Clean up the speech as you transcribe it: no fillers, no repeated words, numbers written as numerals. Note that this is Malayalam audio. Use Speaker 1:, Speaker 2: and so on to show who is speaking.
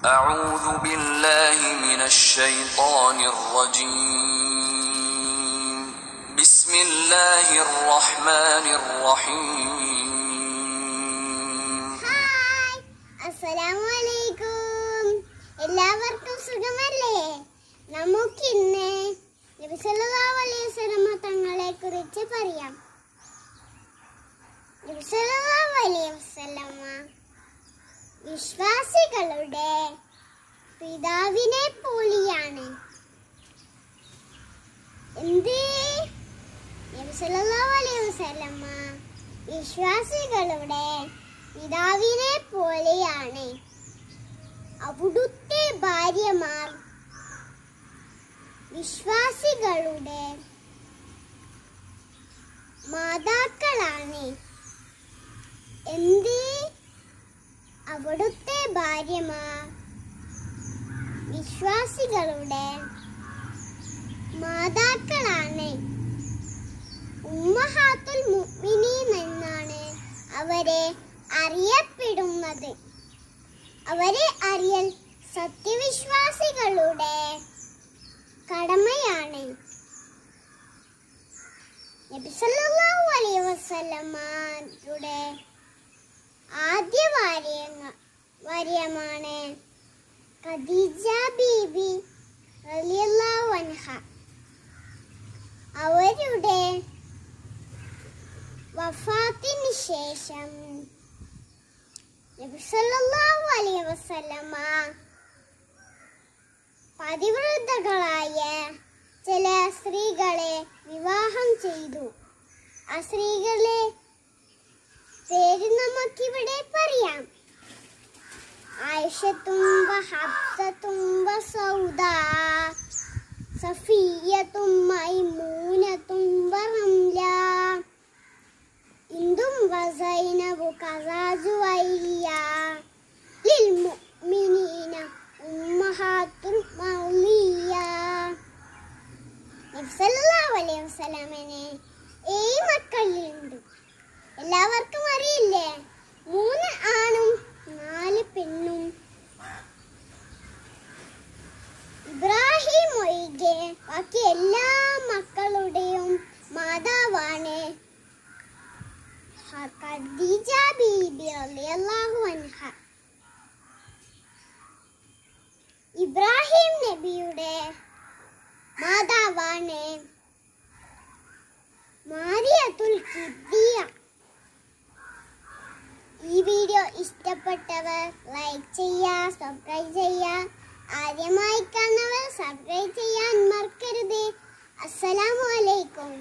Speaker 1: أعوذ بالله من الشيطان الرجيم بسم الله الرحمن الرحيم
Speaker 2: ഹായ് അസ്സലാമു അലൈക്കും എല്ലാവർക്കും സുഖമല്ലേ നമുക്കിന്ന് നബി സല്ലല്ലാഹു അലൈഹി വസല്ലം തങ്ങളെ കുറിച്ച് പറയാം നബി സല്ലല്ലാഹു അലൈഹി വസല്ലം വിശ്വാസികളുടെ പിതാവിനെ പോലെയാണ് നബി സല്ലല്ലാഹു അലൈഹി വസല്ലം വിശ്വാസികളുടെ പിതാവിനെ പോലെയാണ് അവിടുത്തെ ഭാര്യമാർ വിശ്വാസികളുടെ മാതാക്കളാണ് അവിടുത്തെ ഭാര്യമാർ വിശ്വാസികളുടെ മാതാക്കളാണ് ഉമ്മഹാത്തുൽ മുഅ്മിനീൻ എന്നാണ് അവരെ അറിയപ്പെടുന്നത്. അവരെ അറിയൽ സത്യവിശ്വാസികളുടെ കടമയാണ്. നബി സല്ലല്ലാഹു അലൈഹി വസല്ലമയുടെ ആദ്യ ഭാര്യമാണ് ഖദീജ ബീബി റളിയല്ലാഹു അൻഹ. അവരുടെ വഫാത്തിന് ശേഷം നബി സല്ലല്ലാഹു അലൈഹി വസല്ലമ പതിവ്രതകളായ ചില സ്ത്രീകളെ വിവാഹം ചെയ്തു. ആ സ്ത്രീകളെ പേര് നമുക്കിവിടെ പറയാം. ആയിഷത്തും ഹഫ്സത്തും സൗദ, സഫിയ്യത്തും മൈമൂനത്തും റംല, ഇന്ദും വസൈനബു കസാജുവൈയ, ലിൽ മുഅ്മിനീന ഉമ്മഹാത്തുൽ മൗലിയ. നബി സല്ലല്ലാഹു അലൈഹി വസല്ലമനെ 7 മക്കളുണ്ട്. എല്ലാവർക്കും അറിയില്ലേ? 3 ആണും 4 പെണ്ണും. ഇബ്രാഹിം ഒഴികെ ബാക്കി എല്ലാ മക്കളുടെയും മാതാവാണ് ഖദീജ ബീബി റളിയല്ലാഹു അൻഹ. ഇബ്രാഹിം നബിയുടെ മാതാവാണ് മാരിയത്തുൽ ഖിദ്ദിയ. ഈ വീഡിയോ ഇഷ്ടപ്പെട്ടവർ ലൈക്ക് ചെയ്യുക, സബ്സ്ക്രൈബ് ചെയ്യുക. ആദ്യമായി കാണുന്നവർ സബ്സ്ക്രൈബ് ചെയ്യാൻ മറക്കരുത്. അസ്സലാമു അലൈക്കും.